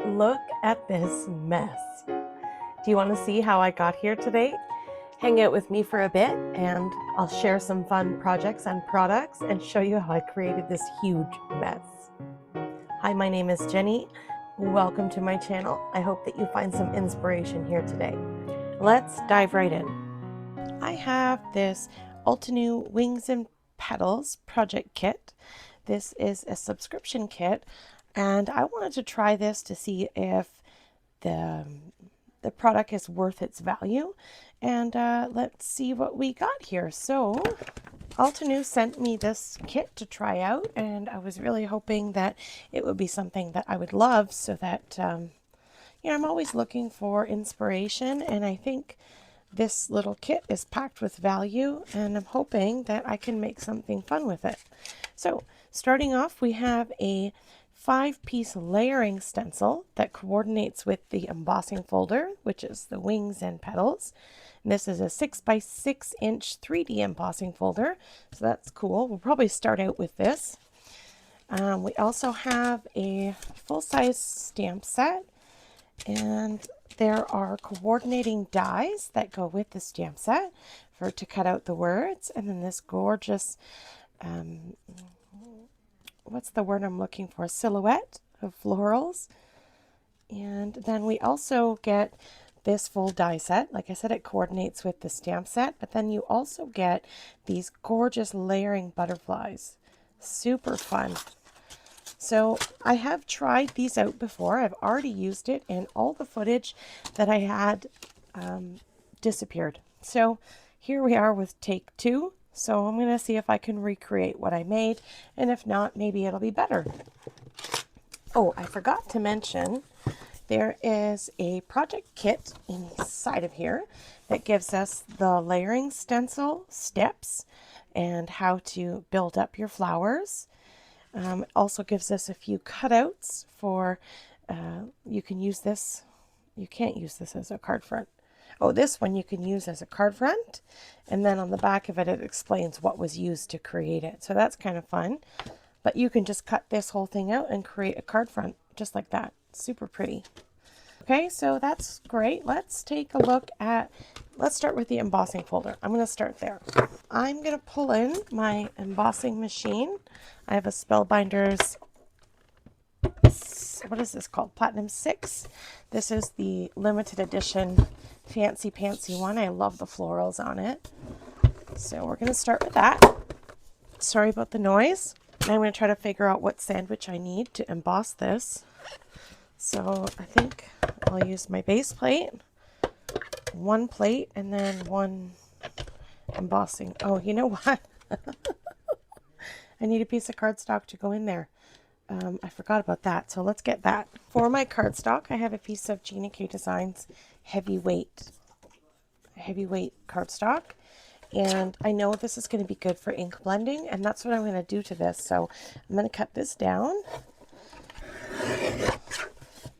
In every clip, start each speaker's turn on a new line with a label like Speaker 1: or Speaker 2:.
Speaker 1: Look at this mess. Do you want to see how I got here today? Hang out with me for a bit and I'll share some fun projects and products and show you how I created this huge mess. Hi, my name is Jenny. Welcome to my channel. I hope that you find some inspiration here today. Let's dive right in. I have this Altenew Wings and Petals project kit. This is a subscription kit, and I wanted to try this to see if the product is worth its value. And let's see what we got here. So Altenew sent me this kit to try out, and I was really hoping that it would be something that I would love, so that I'm always looking for inspiration, and I think this little kit is packed with value, and I'm hoping that I can make something fun with it. So starting off, we have a 5-piece layering stencil that coordinates with the embossing folder, which is the wings and petals. And this is a 6x6 inch 3D embossing folder, so that's cool. We'll probably start out with this. We also have a full-size stamp set, and there are coordinating dies that go with the stamp set to cut out the words, and then this gorgeous what's the word I'm looking for? Silhouette of florals. And then we also get this full die set. Like I said, it coordinates with the stamp set, but then you also get these gorgeous layering butterflies. Super fun. So I have tried these out before. I've already used it, and all the footage that I had disappeared. So here we are with take 2. So I'm going to see if I can recreate what I made, and if not, maybe it'll be better. Oh, I forgot to mention, there is a project kit inside of here that gives us the layering stencil steps and how to build up your flowers. It also gives us a few cutouts for, you can use this, you can't use this as a card front. Oh, this one you can use as a card front, and then on the back of it, it explains what was used to create it. So that's kind of fun. But you can just cut this whole thing out and create a card front just like that. Super pretty. Okay, so that's great. Let's take a look at, let's start with the embossing folder. I'm going to start there. I'm going to pull in my embossing machine. I have a Spellbinders, what is this called? Platinum 6. This is the limited edition fancy pantsy one. I love the florals on it. So we're going to start with that. Sorry about the noise. And I'm going to try to figure out what sandwich I need to emboss this. So I think I'll use my base plate, one plate, and then one embossing. Oh, you know what? I need a piece of cardstock to go in there. I forgot about that, so let's get that. For my cardstock, I have a piece of Gina K Designs heavyweight cardstock, and I know this is going to be good for ink blending, and that's what I'm going to do to this. So I'm going to cut this down.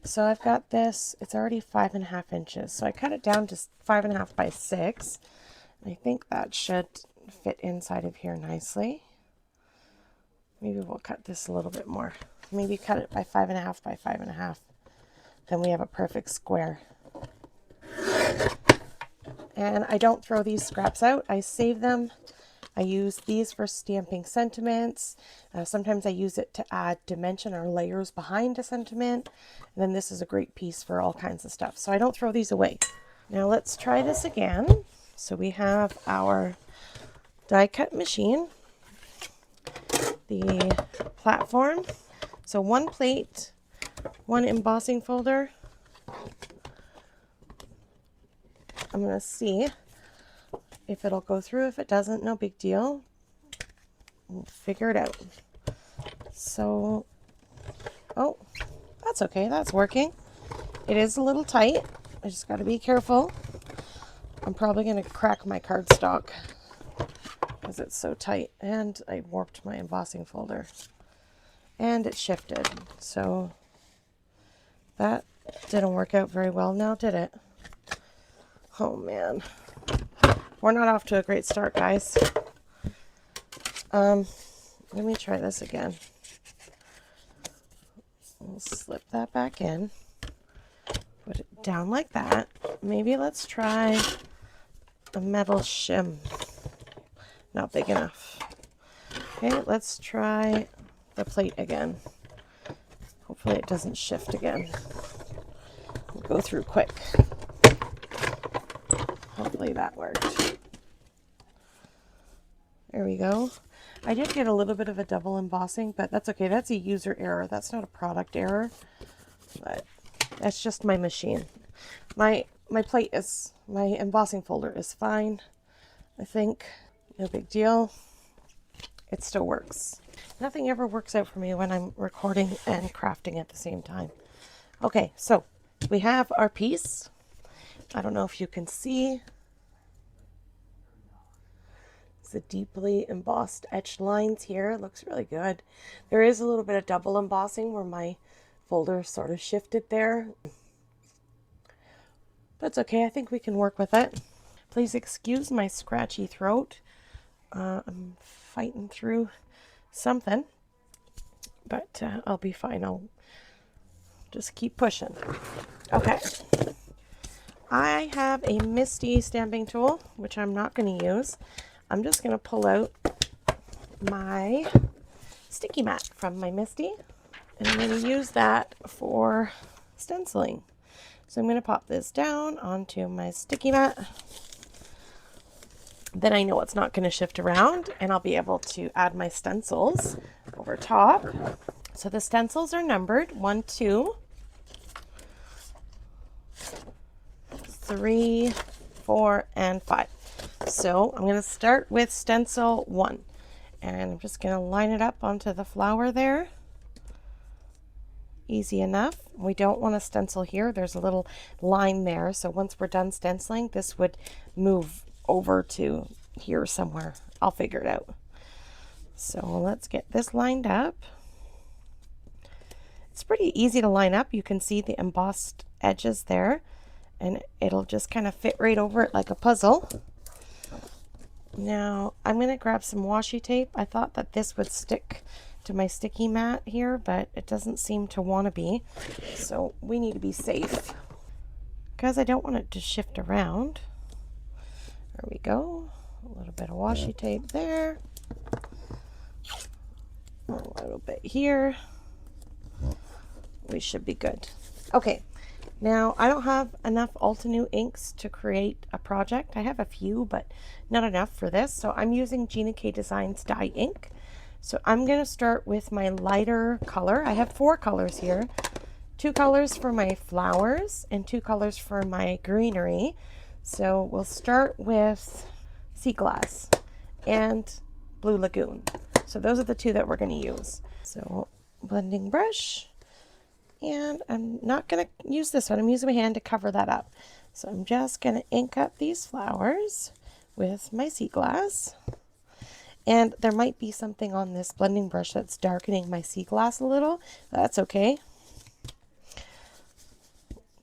Speaker 1: So I've got this, it's already 5.5 inches, so I cut it down to 5.5 by 6. I think that should fit inside of here nicely. Maybe we'll cut this a little bit more. Maybe cut it by 5.5 by 5.5. Then we have a perfect square. And I don't throw these scraps out. I save them. I use these for stamping sentiments. Sometimes I use it to add dimension or layers behind a sentiment. And then this is a great piece for all kinds of stuff. So I don't throw these away. Now let's try this again. So we have our die cut machine, the platform. So one plate, one embossing folder. I'm going to see if it'll go through. If it doesn't, no big deal. We'll figure it out. So, oh, that's okay. That's working. It is a little tight. I just got to be careful. I'm probably going to crack my cardstock because it's so tight, and I warped my embossing folder and it shifted, so that didn't work out very well now, did it? Oh man, we're not off to a great start, guys. Let me try this again. We'll slip that back in. Put it down like that. Maybe let's try a metal shim. Not big enough. Okay, let's try the plate again. Hopefully it doesn't shift again. We'll go through quick. Hopefully that worked. There we go. I did get a little bit of a double embossing, but that's okay. That's a user error. That's not a product error, but that's just my machine. My plate is, my embossing folder is fine, I think. No big deal. It still works. Nothing ever works out for me when I'm recording and crafting at the same time. Okay, so we have our piece. I don't know if you can see. It's the deeply embossed etched lines here. It looks really good. There is a little bit of double embossing where my folder sort of shifted there. But it's okay. I think we can work with it. Please excuse my scratchy throat. I'm fighting through something, but I'll be fine. I'll just keep pushing. Okay. I have a Misty stamping tool, which I'm not going to use. I'm just going to pull out my sticky mat from my Misty, and I'm going to use that for stenciling. So I'm going to pop this down onto my sticky mat. Then I know it's not going to shift around, and I'll be able to add my stencils over top. So the stencils are numbered 1, 2, 3, 4, and 5. So I'm going to start with stencil 1, and I'm just going to line it up onto the flower there. Easy enough. We don't want to stencil here. There's a little line there. So once we're done stenciling, this would move over to here somewhere. I'll figure it out. So let's get this lined up. It's pretty easy to line up. You can see the embossed edges there, and it'll just kind of fit right over it like a puzzle. Now I'm going to grab some washi tape. I thought that this would stick to my sticky mat here, but it doesn't seem to want to be. So we need to be safe because I don't want it to shift around. There we go. A little bit of washi tape there. A little bit here. We should be good. Okay. Now, I don't have enough Altenew inks to create a project. I have a few, but not enough for this. So I'm using Gina K Designs dye ink. So I'm going to start with my lighter color. I have 4 colors here. 2 colors for my flowers and 2 colors for my greenery. So we'll start with Sea Glass and Blue Lagoon. So those are the 2 that we're going to use. So blending brush. And I'm not going to use this one. I'm using my hand to cover that up. So I'm just going to ink up these flowers with my sea glass. And there might be something on this blending brush that's darkening my sea glass a little. That's okay.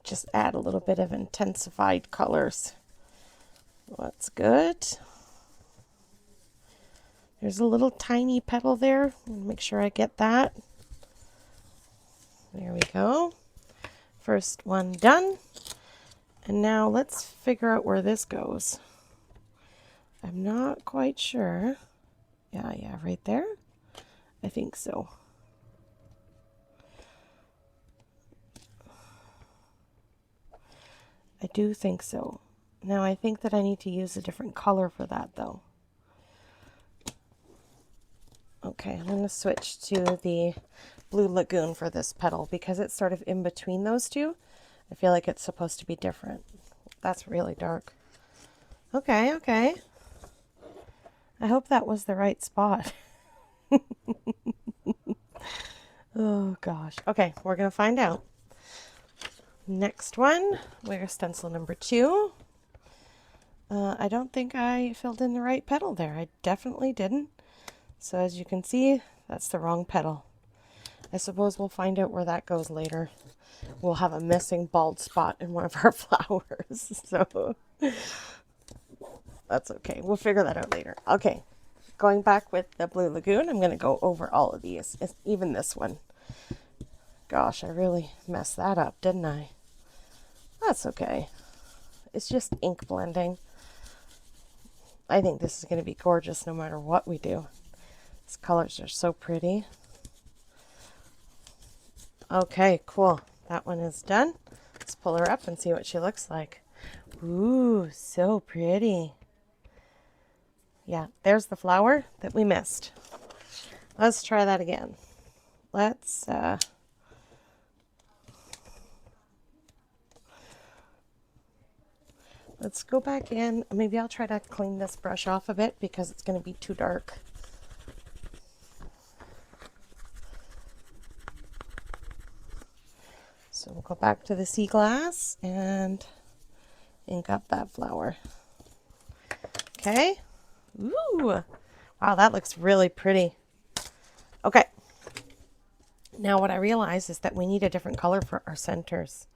Speaker 1: Just add a little bit of intensified colors. That's good. There's a little tiny petal there. Make sure I get that. There we go. First one done. And now let's figure out where this goes. I'm not quite sure. Yeah, right there. I think so. I do think so. Now I think that I need to use a different color for that though. Okay, I'm going to switch to the Blue Lagoon for this petal because it's sort of in between those 2. I feel like it's supposed to be different. That's really dark. Okay. I hope that was the right spot. Oh gosh. Okay, we're going to find out. Next one, we're stencil number 2. I don't think I filled in the right petal there. I definitely didn't. So as you can see, that's the wrong petal. I suppose we'll find out where that goes later. We'll have a missing bald spot in one of our flowers. So that's okay. We'll figure that out later. Okay, going back with the Blue Lagoon, I'm going to go over all of these, even this one. Gosh, I really messed that up, didn't I? That's okay. It's just ink blending. I think this is going to be gorgeous no matter what we do. These colors are so pretty. Okay, cool. That one is done. Let's pull her up and see what she looks like. Ooh, so pretty. Yeah, there's the flower that we missed. Let's try that again. Let's go back in. Maybe I'll try to clean this brush off a bit because it's going to be too dark. So we'll go back to the sea glass and ink up that flower. Okay. Ooh. Wow, that looks really pretty. Okay. Now what I realize is that we need a different color for our centers.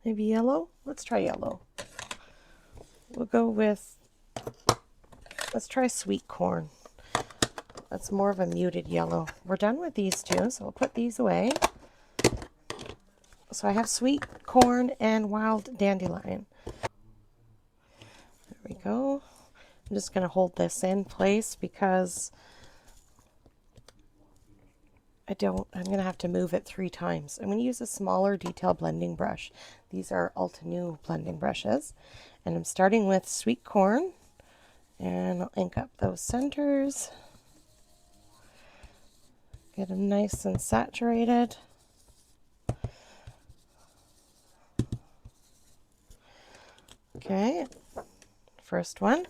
Speaker 1: Maybe yellow? Let's try yellow. We'll go with, let's try sweet corn. That's more of a muted yellow. We're done with these two, so we'll put these away. So I have sweet corn and wild dandelion. There we go. I'm just going to hold this in place because I'm going to have to move it 3 times. I'm going to use a smaller detail blending brush. These are Altenew blending brushes. And I'm starting with sweet corn. And I'll ink up those centers. Get them nice and saturated. Okay, first one.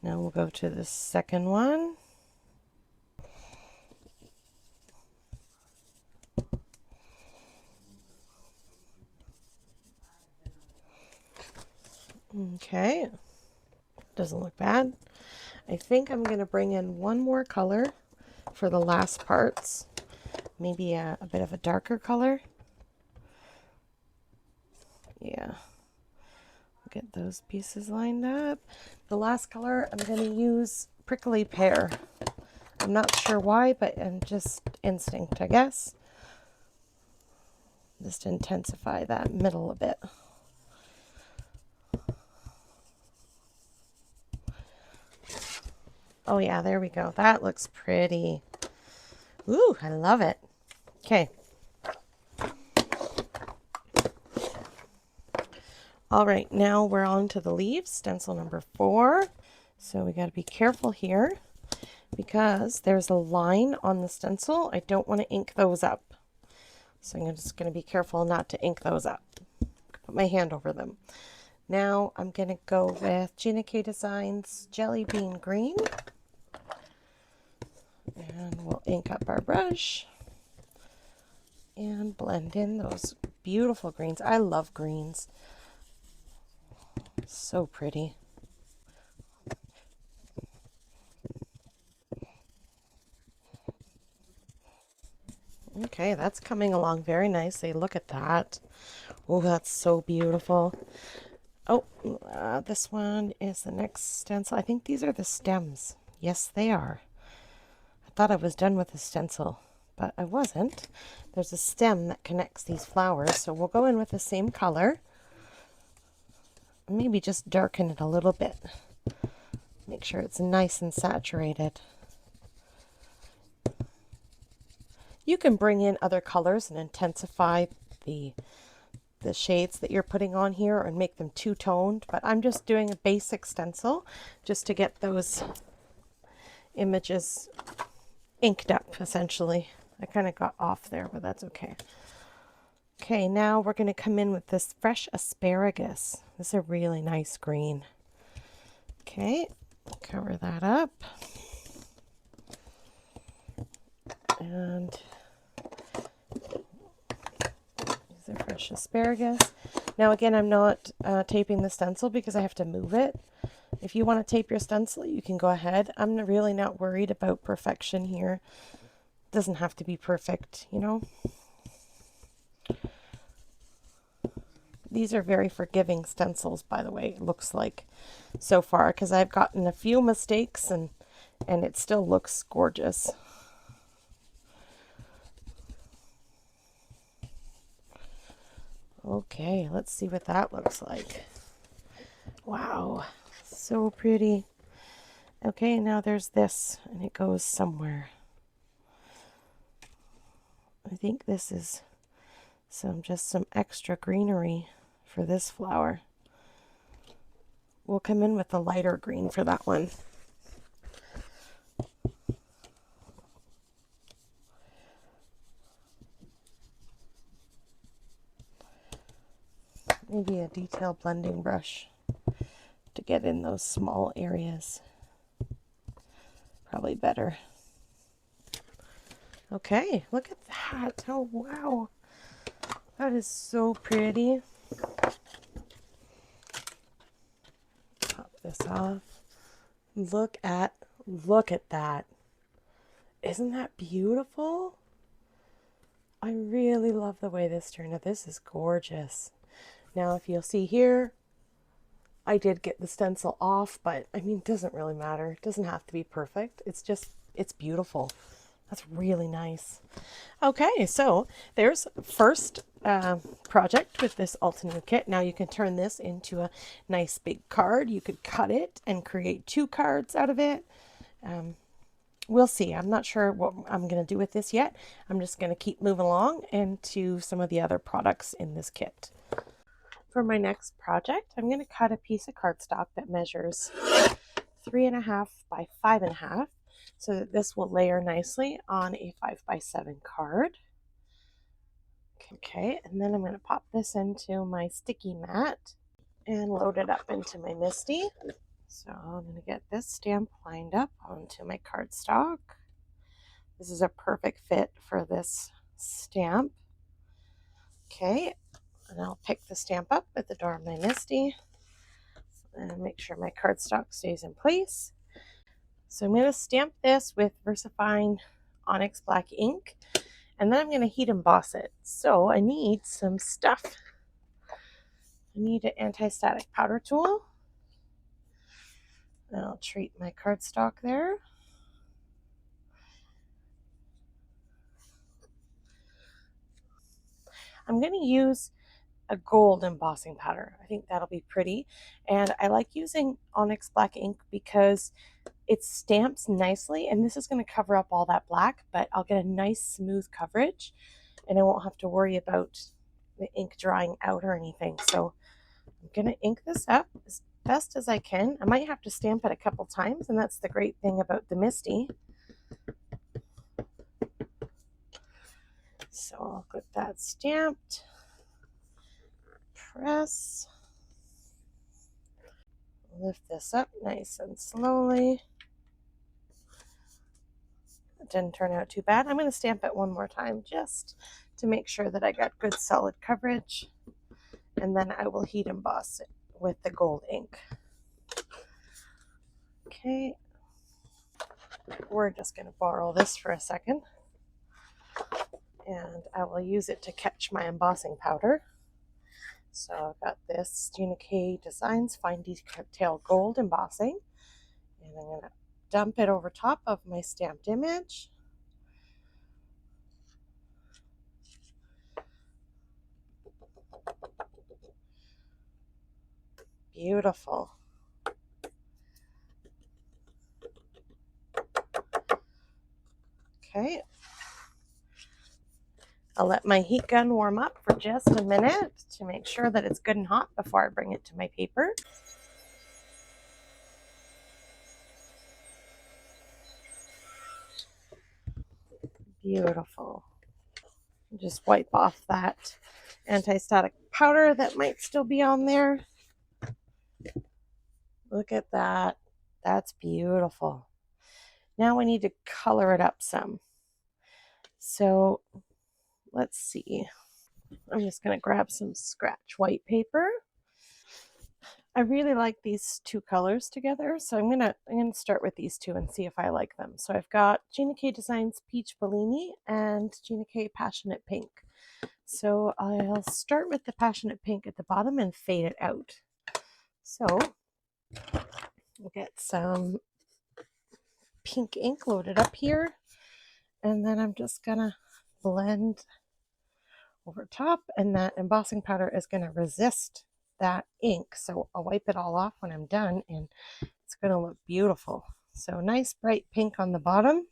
Speaker 1: Now we'll go to the second one. Okay, doesn't look bad. I think I'm going to bring in one more color for the last parts. Maybe a bit of a darker color. Yeah. Get those pieces lined up. The last color, I'm going to use Prickly Pear. I'm not sure why, but I'm just instinct, I guess. Just intensify that middle a bit. Oh yeah, there we go. That looks pretty. Ooh, I love it. Okay. All right, now we're on to the leaves, stencil number 4. So we got to be careful here because there's a line on the stencil. I don't want to ink those up. So I'm just going to be careful not to ink those up. Put my hand over them. Now I'm going to go with Gina K Designs Jelly Bean Green. And we'll ink up our brush and blend in those beautiful greens. I love greens. So pretty. Okay, that's coming along very nicely. Look at that. Oh, that's so beautiful. Oh, this one is the next stencil. I think these are the stems. Yes, they are. I thought I was done with the stencil, but I wasn't. There's a stem that connects these flowers, so we'll go in with the same color. Maybe just darken it a little bit. Make sure it's nice and saturated. You can bring in other colors and intensify the shades that you're putting on here and make them two-toned, but I'm just doing a basic stencil just to get those images inked up, essentially. I kind of got off there, but that's okay. Okay, now we're going to come in with this fresh asparagus. This is a really nice green. Okay, cover that up. And these are fresh asparagus. Now again, I'm not taping the stencil because I have to move it. If you want to tape your stencil, you can go ahead. I'm really not worried about perfection here. It doesn't have to be perfect, you know. These are very forgiving stencils, by the way, it looks like so far, because I've gotten a few mistakes and it still looks gorgeous. Okay, let's see what that looks like. Wow, so pretty. Okay, now there's this, and it goes somewhere. I think this is just some extra greenery for this flower. We'll come in with the lighter green for that one. Maybe a detail blending brush to get in those small areas. Probably better. Okay, look at that. Oh, wow. That is so pretty. Pop this off. Look at that. Isn't that beautiful? I really love the way this turned out. This is gorgeous. Now, if you'll see here, I did get the stencil off, but I mean, it doesn't really matter. It doesn't have to be perfect. It's beautiful. That's really nice. Okay, so there's first project with this Altenew kit. Now you can turn this into a nice big card. You could cut it and create 2 cards out of it. We'll see. I'm not sure what I'm going to do with this yet. I'm just going to keep moving along into some of the other products in this kit. For my next project, I'm going to cut a piece of cardstock that measures 3.5 by 5.5 so that this will layer nicely on a 5 by 7 card. Okay, and then I'm going to pop this into my sticky mat and load it up into my MISTI. So I'm going to get this stamp lined up onto my cardstock. This is a perfect fit for this stamp. Okay, and I'll pick the stamp up at the door of my MISTI and make sure my cardstock stays in place. So I'm going to stamp this with VersaFine Onyx Black ink, and then I'm going to heat emboss it. So I need some stuff. I need an anti-static powder tool. And I'll treat my cardstock there. I'm going to use a gold embossing powder. I think that'll be pretty. And I like using Onyx Black ink because it stamps nicely, and this is going to cover up all that black, but I'll get a nice smooth coverage and I won't have to worry about the ink drying out or anything. So I'm going to ink this up as best as I can. I might have to stamp it a couple times, and that's the great thing about the MISTI. So I'll get that stamped. Press. Lift this up nice and slowly. It didn't turn out too bad. I'm going to stamp it one more time just to make sure that I got good solid coverage, and then I will heat emboss it with the gold ink. Okay, we're just going to borrow this for a second, and I will use it to catch my embossing powder. So I've got this Gina K Designs Fine Detail Gold embossing, and I'm going to dump it over top of my stamped image. Beautiful. Okay. I'll let my heat gun warm up for just a minute to make sure that it's good and hot before I bring it to my paper. Beautiful. Just wipe off that anti-static powder that might still be on there. Look at that. That's beautiful. Now we need to color it up some. So let's see. I'm just going to grab some scratch white paper. I really like these 2 colors together, so I'm gonna start with these 2 and see if I like them. So I've got Gina K Designs Peach Bellini and Gina K Passionate Pink. So I'll start with the Passionate Pink at the bottom and fade it out. So we'll get some pink ink loaded up here, and then I'm just gonna blend over top, and that embossing powder is going to resist that ink. So I'll wipe it all off when I'm done, and it's going to look beautiful. So nice bright pink on the bottom.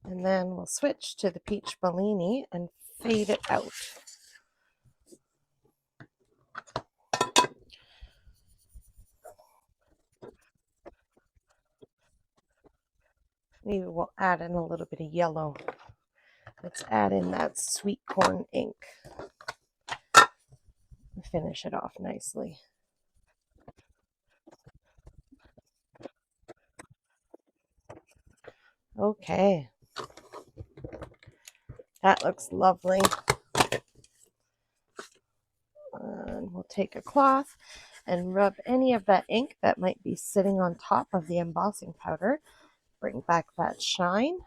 Speaker 1: And then we'll switch to the peach Bellini and fade it out. Maybe we'll add in a little bit of yellow. Let's add in that sweet corn ink. Finish it off nicely. Okay. That looks lovely. And we'll take a cloth and rub any of that ink that might be sitting on top of the embossing powder. Bring back that shine.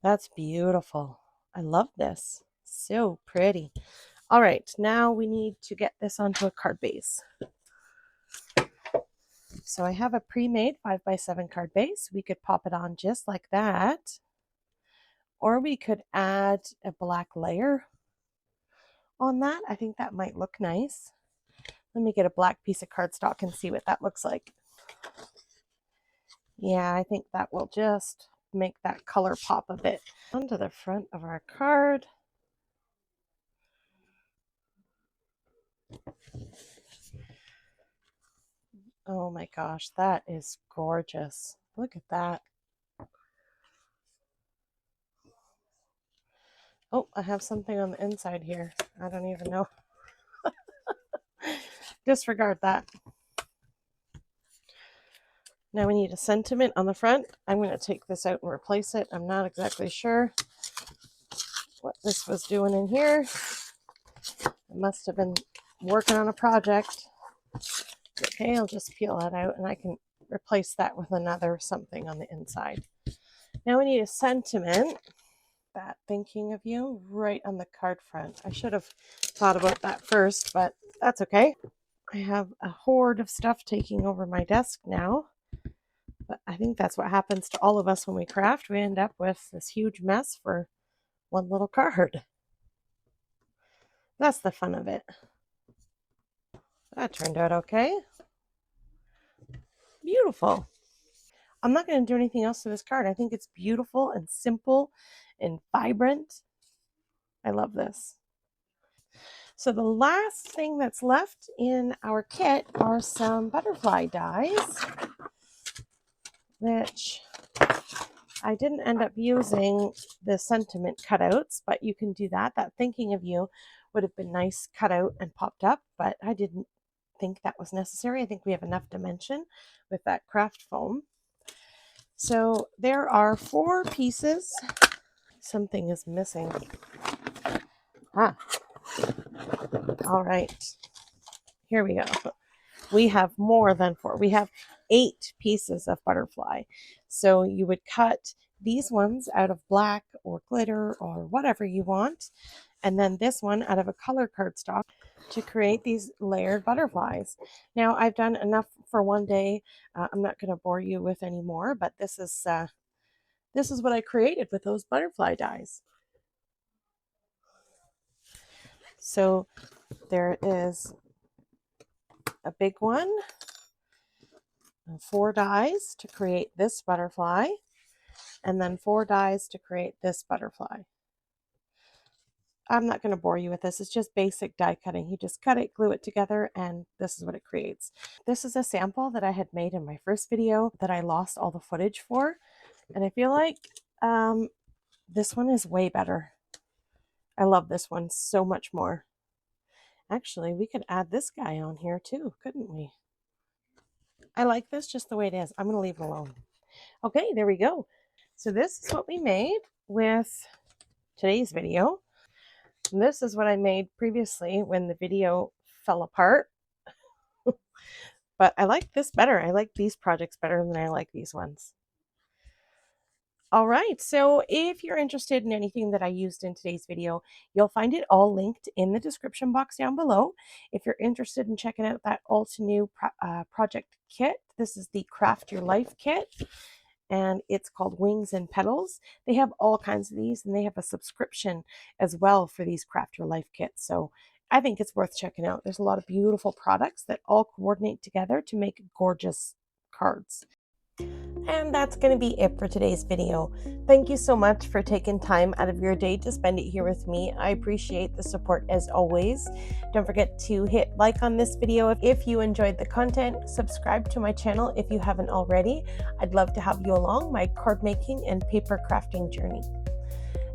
Speaker 1: That's beautiful. I love this. So pretty. All right, now we need to get this onto a card base. So I have a pre-made 5x7 card base. We could pop it on just like that. Or we could add a black layer on that. I think that might look nice. Let me get a black piece of cardstock and see what that looks like. Yeah, I think that will just make that color pop a bit. Onto the front of our card. Oh my gosh, that is gorgeous. Look at that. Oh, I have something on the inside here. I don't even know. Disregard that. Now we need a sentiment on the front. I'm going to take this out and replace it. I'm not exactly sure what this was doing in here. It must have been working on a project. Okay, I'll just peel that out and I can replace that with another something on the inside. Now we need a sentiment. That thinking of you right on the card front. I should have thought about that first, but that's okay. I have a horde of stuff taking over my desk now, but I think that's what happens to all of us when we craft. We end up with this huge mess for one little card. That's the fun of it. That turned out okay. Beautiful. I'm not going to do anything else to this card. I think it's beautiful and simple and vibrant. I love this. So the last thing that's left in our kit are some butterfly dies, which I didn't end up using the sentiment cutouts, but you can do that. That thinking of you would have been nice cut out and popped up, but I didn't think that was necessary. I think we have enough dimension with that craft foam. So there are 4 pieces. Something is missing. All right. Here we go. We have more than 4. We have 8 pieces of butterfly. So you would cut these ones out of black or glitter or whatever you want. And then this one out of a color cardstock to create these layered butterflies. Now I've done enough for one day. I'm not going to bore you with any more, but this is what I created with those butterfly dies. So there is a big one, 4 dies to create this butterfly, and then 4 dies to create this butterfly. I'm not going to bore you with this. It's just basic die cutting. You just cut it, glue it together, and this is what it creates. This is a sample that I had made in my first video that I lost all the footage for, and I feel like this one is way better. I love this one so much more. Actually, we could add this guy on here too, couldn't we? I like this just the way it is. I'm going to leave it alone. Okay, there we go. So this is what we made with today's video. And this is what I made previously when the video fell apart. But I like this better. I like these projects better than I like these ones. All right, so if you're interested in anything that I used in today's video, you'll find it all linked in the description box down below. If you're interested in checking out that Altenew project kit, this is the Craft Your Life kit, and it's called Wings and Petals. They have all kinds of these, and they have a subscription as well for these Craft Your Life kits. So I think it's worth checking out. There's a lot of beautiful products that all coordinate together to make gorgeous cards. And that's going to be it for today's video. Thank you so much for taking time out of your day to spend it here with me. I appreciate the support as always. Don't forget to hit like on this video if you enjoyed the content. Subscribe to my channel if you haven't already. I'd love to have you along my card making and paper crafting journey.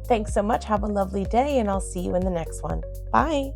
Speaker 1: Thanks so much. Have a lovely day, and I'll see you in the next one. Bye.